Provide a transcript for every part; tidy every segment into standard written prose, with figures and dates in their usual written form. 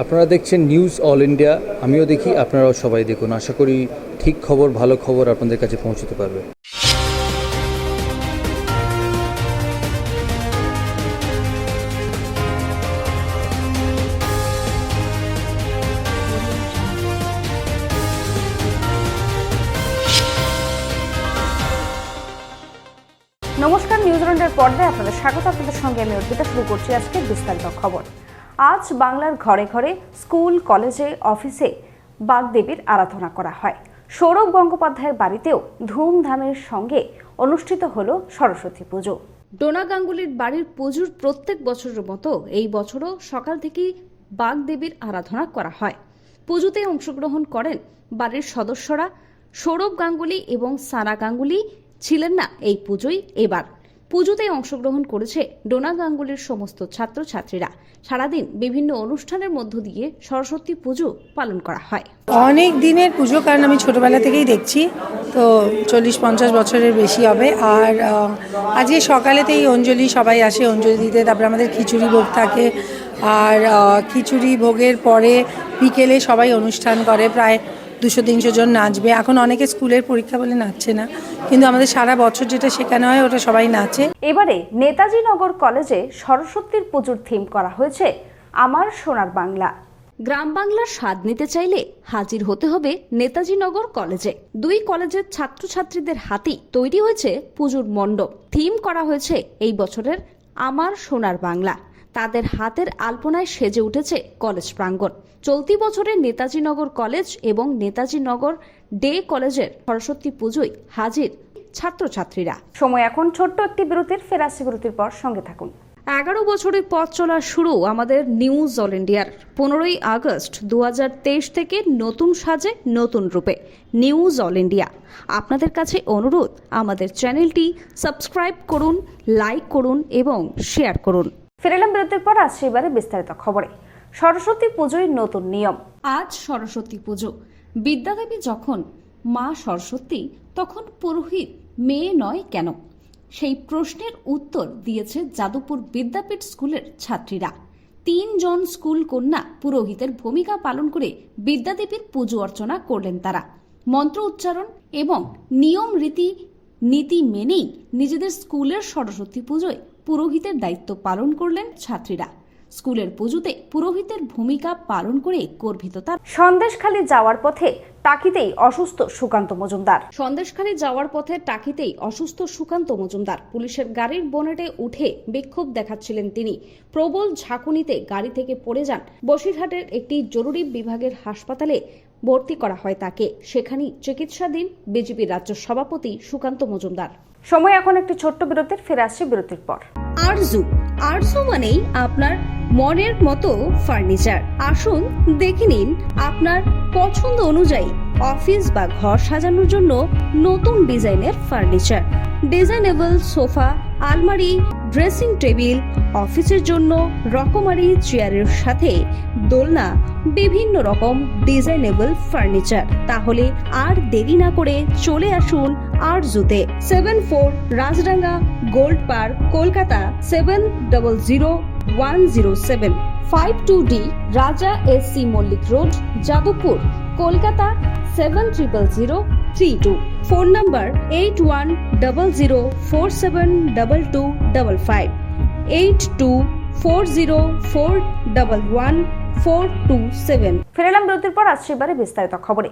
আপনারা দেখছেন news all India. আমিও দেখি, আপনারাও সবাই দেখুন। আশা করি ঠিক খবর, ভালো খবর আপনাদের কাছে পৌঁছতে পারবে। নমস্কার, নিউজিল্যান্ডের পর্দায় আপনাদের স্বাগত। আপনাদের সঙ্গে আমি অর্পিতা। শুরু করছি আজকে বিস্তারিত খবর। আজ বাংলার ঘরে ঘরে, স্কুল, কলেজে, অফিসে বাগদেবীর আরাধনা করা হয়। সৌরভ গঙ্গোপাধ্যায়ের বাড়িতেও ধুমধামের সঙ্গে অনুষ্ঠিত হলো সরস্বতী পুজো। ডোনা গাঙ্গুলির বাড়ির পুজোর প্রত্যেক বছরের মতো এই বছরও সকাল থেকেই বাগদেবীর আরাধনা করা হয়। পুজোতে অংশগ্রহণ করেন বাড়ির সদস্যরা। সৌরভ গাঙ্গুলি এবং সারা গাঙ্গুলি ছিলেন না এই পুজোয়। এবার পুজোতে অংশগ্রহণ করেছে ডোনা গাঙ্গুলির সমস্ত ছাত্রছাত্রীরা। সারাদিন বিভিন্ন অনুষ্ঠানের মধ্য দিয়ে সরস্বতী পুজো পালন করা হয়। অনেক দিনের পুজো, কারণ আমি ছোটবেলা থেকেই দেখছি, তো 40-50 বছরের বেশি হবে। আর আজকে সকালেতেই অঞ্জলি, সবাই আসে অঞ্জলি দিতে। তারপরে আমাদের খিচুড়ি ভোগ থাকে, আর খিচুড়ি ভোগের পরে বিকেলে সবাই অনুষ্ঠান করে। প্রায় 200-300 জন নাচবে। এখন অনেকে স্কুলের পরীক্ষা বলে নাচছে না, কিন্তু আমাদের সারা বছর যেটা শেখানো হয় ওটা সবাই নাচে। এবারে নেতাজি নগর কলেজে সরস্বতীর পুজোর থিম করা হয়েছে আমার সোনার বাংলা। গ্রাম বাংলার স্বাদ নিতে চাইলে হাজির হতে হবে নেতাজি নগর কলেজে। দুই কলেজের ছাত্রছাত্রীদের হাতেই তৈরি হয়েছে পুজোর মণ্ডপ। থিম করা হয়েছে এই বছরের আমার সোনার বাংলা। তাদের হাতের আলপনায় সেজে উঠেছে কলেজ প্রাঙ্গণ। চলতি বছরে নেতাজি নগর কলেজ এবং নেতাজি নগর ডে কলেজের সরস্বতী পুজোয় হাজির ছাত্রছাত্রীরা। সময় এখন ছোট্ট একটি বিরতির। ফেরাসি বিরতির পর সঙ্গে থাকুন। 11 বছরের পথ চলা শুরু আমাদের নিউজ অল ইন্ডিয়ার। 15ই আগস্ট 2023 থেকে নতুন সাজে, নতুন রূপে নিউজ অল ইন্ডিয়া। আপনাদের কাছে অনুরোধ, আমাদের চ্যানেলটি সাবস্ক্রাইব করুন, লাইক করুন এবং শেয়ার করুন। ফিরলাম বিরতির পর। আসছে এবারে বিস্তারিত খবরে। সরস্বতী পুজোয় নতুন নিয়ম। আজ সরস্বতী পুজো। বিদ্যাদেবী যখন মা সরস্বতী, তখন পুরোহিত মেয়ে নয় কেন? সেই প্রশ্নের উত্তর দিয়েছে যাদবপুর বিদ্যাপীঠ স্কুলের ছাত্রীরা। 3 জন স্কুল কন্যা পুরোহিতের ভূমিকা পালন করে বিদ্যাদেবীর পুজো অর্চনা করলেন। তারা মন্ত্র উচ্চারণ এবং নিয়ম নীতি মেনেই নিজেদের স্কুলের সরস্বতী পুজোয় পুরোহিতের দায়িত্ব পালন করলেন ছাত্রীরা। স্কুলের পুজোতে পুরোহিতের ভূমিকা পালন করে গর্বিত তার। সন্দেশখালী যাওয়ার পথে টাকিতেই অসুস্থ সুকান্ত মজুমদার। সন্দেশখালী যাওয়ার পথে টাকিতেই অসুস্থ সুকান্ত মজুমদার। পুলিশের গাড়ির বনেটে উঠে বিক্ষোভ দেখাচ্ছিলেন তিনি। প্রবল ঝাঁকুনিতে গাড়ি থেকে পড়ে যান। বসিরহাটের একটি জরুরি বিভাগের হাসপাতালে ভর্তি করা হয় তাকে। সেখানেই চিকিৎসাধীন বিজেপির রাজ্য সভাপতি সুকান্ত মজুমদার। সময় এখন একটি ছোট্ট বিরতির। ফিরে আসছি বিরতির পর। আরজু মানেই আপনার মনের মতো ফার্নিচার। আসুন দেখে নিন আপনার পছন্দ অনুযায়ী অফিস বা ঘর সাজানোর জন্য নতুন ডিজাইনের ফার্নিচার। ডিজাইনেবল সোফা, আলমারি, ড্রেসিং টেবিল, অফিসের জন্য রকমারি চেয়ারের সাথে দোলনা, বিভিন্ন রকম ডিজাইনেবল ফার্নিচার। তাহলে আর দেরি না করে চলে আসুন আরজুতে। 74 Rajdanga gold park, Kolkata 700107। 52D Raja SC Mallick road, Jadavpur, Kolkata 700032। Phone number 8100472255, 8240411427। ফিরলাম বিরতির পর। আসছে এবারে বিস্তারিত খবরে।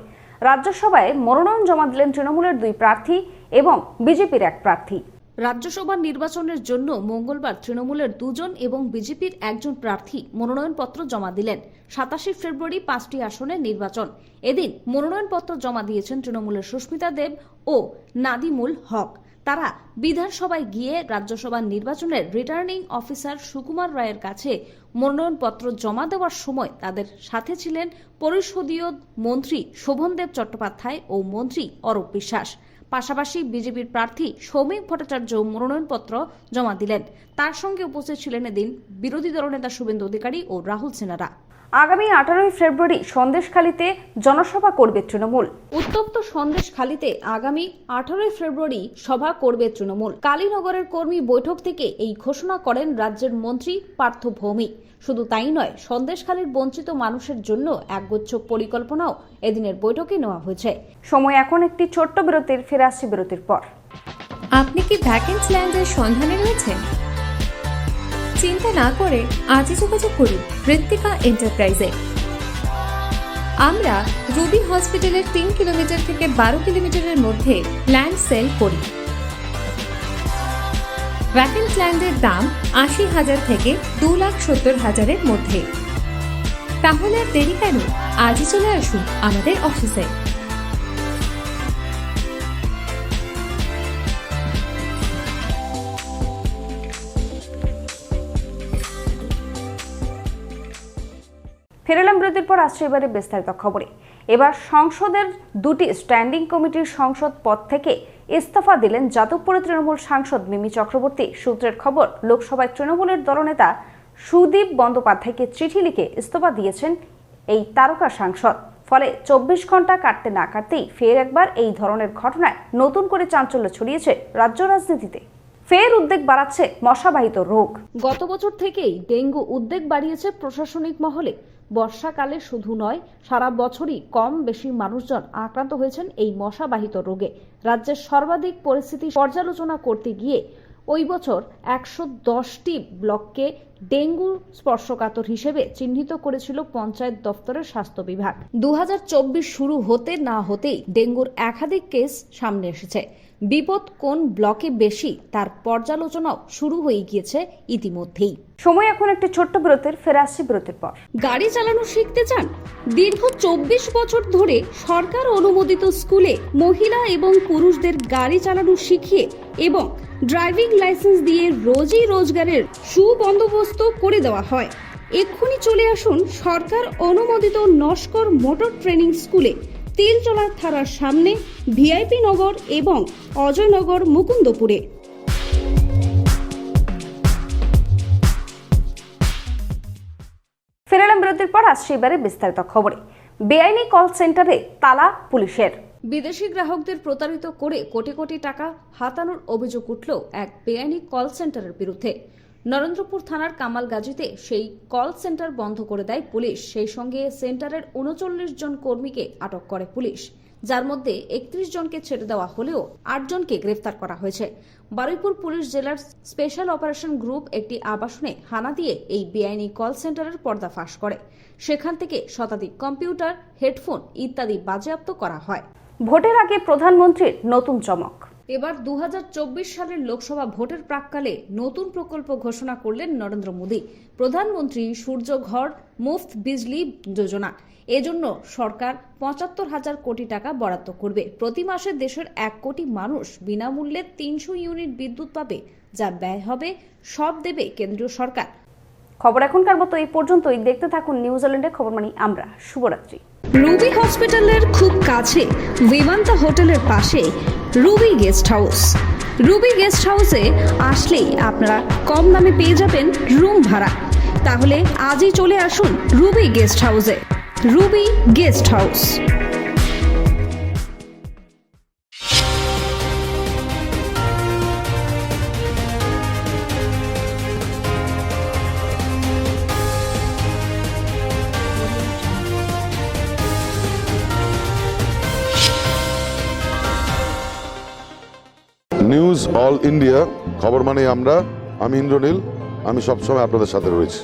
রাজ্যসভায় মনোনয়ন জমা দিলেন তৃণমূলের 2 প্রার্থী এবং বিজেপির 1 প্রার্থী। রাজ্যসভা নির্বাচনের জন্য মঙ্গলবার তৃণমূলের 2 জন এবং বিজেপির 1 জন প্রার্থী মনোনয়নপত্র জমা দিলেন। 27 ফেব্রুয়ারি 5টি আসনের নির্বাচন। এদিন মনোনয়নপত্র জমা দিয়েছেন তৃণমূলের সুস্মিতা দেব ও নাদিমুল হক। তারা বিধানসভায় গিয়ে রাজ্যসভা নির্বাচনের রিটার্নিং অফিসার সুকুমার রায়ের কাছে মনোনয়নপত্র জমা দেওয়ার সময় তাদের সাথে ছিলেন পরিষদীয় মন্ত্রী শোভনদেব চট্টোপাধ্যায় ও মন্ত্রী অরূপ বিশ্বাস। পাশাপাশি বিজেপির প্রার্থী সৌমিক ভট্টাচার্য মনোনয়নপত্র জমা দিলেন। তার সঙ্গে উপস্থিত ছিলেন এদিন বিরোধী দলনেতা শুভেন্দু অধিকারী ও রাহুল সিনহা। আগামী 18 ফেব্রুয়ারি সন্দেশখালীতে জনসভা করবে তৃণমূল। উত্তপ্ত সন্দেশখালীতে আগামী 18 ফেব্রুয়ারি সভা করবে তৃণমূল। কালীনগরের কর্মী বৈঠক থেকে এই ঘোষণা করেন রাজ্যের মন্ত্রী পার্থ ভৌমিক। শুধু তাই নয়, সন্দেশখালীর বঞ্চিত মানুষের জন্য একগুচ্ছ পরিকল্পনাও এদিনের বৈঠকে নেওয়া হয়েছে। সময় এখন একটি ছোট্ট বিরতির, ফিরে আসছি বিরতির পর। আপনি কি ভ্যাকেন্সি ল্যান্ডের সন্ধানে রয়েছেন? চিন্তা না করে আজই যোগাযোগ করুন ঋত্বিকা এন্টারপ্রাইজে। আমরা রুবি হসপিটালের 3 কিলোমিটার থেকে 12 কিলোমিটারের মধ্যে ল্যান্ড সেল করি। ভ্যাকেন্সি ল্যান্ডের দাম 80,000 থেকে 2,70,000-এর মধ্যে। তাহলে আর দেরি কেন? আজই চলে আসুন আমাদের অফিসে। ফিরলাম বিরতির পর। আসছে এবারে বিস্তারিত খবরে। এবার সংসদের দুটি স্ট্যান্ডিং কমিটির সংসদ পদ থেকে ইস্তফা দিলেন যাদবপুরের তৃণমূল সাংসদ মিমি চক্রবর্তী। সূত্রের খবর, লোকসভায় তৃণমূলের দলনেতা সুদীপ বন্দ্যোপাধ্যায়কে চিঠি লিখে ইস্তফা দিয়েছেন এই তারকা সাংসদ। ফলে 24 ঘন্টা কাটতে না কাটতেই ফের একবার এই ধরনের ঘটনায় নতুন করে চাঞ্চল্য ছড়িয়েছে রাজ্য রাজনীতিতে। ফের উদ্বেগ বাড়াচ্ছে মশাবাহিত রোগ। গত বছর থেকেই ডেঙ্গু উদ্বেগ বাড়িয়েছে প্রশাসনিক মহলে। বর্ষাকালে শুধু নয়, সারা বছরই কম বেশি মানুষজন আক্রান্ত হয়েছেন এই মশাবাহিত রোগে। রাজ্যের সর্বাধিক পরিস্থিতি পর্যালোচনা করতে গিয়ে ওই বছর 110টি ব্লককে ডেঙ্গু স্পর্শকাতর হিসেবে চিহ্নিত করেছিল পঞ্চায়েত দপ্তরের স্বাস্থ্য বিভাগ। 2024 শুরু হতে না হতেই ডেঙ্গুর একাধিক কেস সামনে এসেছে। বিপদ কোন ব্লকে বেশি তার পর্যালোচনাও শুরু হয়ে গিয়েছে ইতিমধ্যেই। সময় এখন একটি ছোট্ট বিরতির, ফিরে আসছি বিরতির পর। গাড়ি চালানো শিখতে চান? দীর্ঘ 24 বছর ধরে সরকার অনুমোদিত স্কুলে মহিলা এবং পুরুষদের গাড়ি চালানো শিখিয়ে এবং ড্রাইভিং লাইসেন্স দিয়ে রোজই রোজগারের সুবন্দোবস্ত করে দেওয়া হয়। এক্ষুনি চলে আসুন সরকার অনুমোদিত নস্কর মোটর ট্রেনিং স্কুলে, তিলচলার থানার সামনে, ভিআইপি নগর এবং অজয়নগর, মুকুন্দপুরে। ফেরালাম বিরতির পর। আসছে এবারে বিস্তারিত খবরে। বেআইনি কল সেন্টারে তালা পুলিশের। বিদেশি গ্রাহকদের প্রতারিত করে কোটি কোটি টাকা হাতানোর অভিযোগ উঠল এক বেআইনি কল সেন্টারের বিরুদ্ধে। নরেন্দ্রপুর থানার কামালগাজীতে সেই কল সেন্টার বন্ধ করে দেয় পুলিশ। সেই সঙ্গে সেন্টারের 39 জন কর্মীকে আটক করে পুলিশ, যার মধ্যে 31 জনকে ছেড়ে দেওয়া হলেও 8 জনকে গ্রেফতার করা হয়েছে। বারুইপুর পুলিশ জেলার স্পেশাল অপারেশন গ্রুপ একটি আবাসনে হানা দিয়ে এই বেআইনি কল সেন্টারের পর্দাফাশ করে। সেখান থেকে শতাধিক কম্পিউটার, হেডফোন ইত্যাদি বাজেয়াপ্ত করা হয়। ভোটের আগে প্রধানমন্ত্রীর নতুন চমক। এবার 2024 সালের লোকসভা ভোটের প্রাক্কালে নতুন প্রকল্প ঘোষণা করলেন নরেন্দ্র মোদী। প্রধানমন্ত্রী সূর্য ঘর মুফত বিজলি যোজনা। এজন্য সরকার 75,000 কোটি টাকা বরাদ্দ করবে। প্রতি মাসে দেশের 1 কোটি মানুষ বিনামূল্যে 300 ইউনিট বিদ্যুৎ পাবে, যা ব্যয় হবে সব দেবে কেন্দ্রীয় সরকার। খবর এখনকার মতো এই পর্যন্তই। দেখতে থাকুন নিউজিল্যান্ডের খবর মানি আমরা। শুভরাত্রি। রুবি হসপিটালের খুব কাছে, বিমান্তা হোটেলের পাশে Ruby guest house. Ruby guest হাউসে আসলেই আপনারা কম দামে পেয়ে যাবেন রুম ভাড়া। তাহলে আজই চলে আসুন রুবি গেস্ট হাউসে। Ruby guest house. News all India খবর মানে আমি ইন্দ্রনীল, আমি সবসময় আপনাদের সাথে রয়েছি।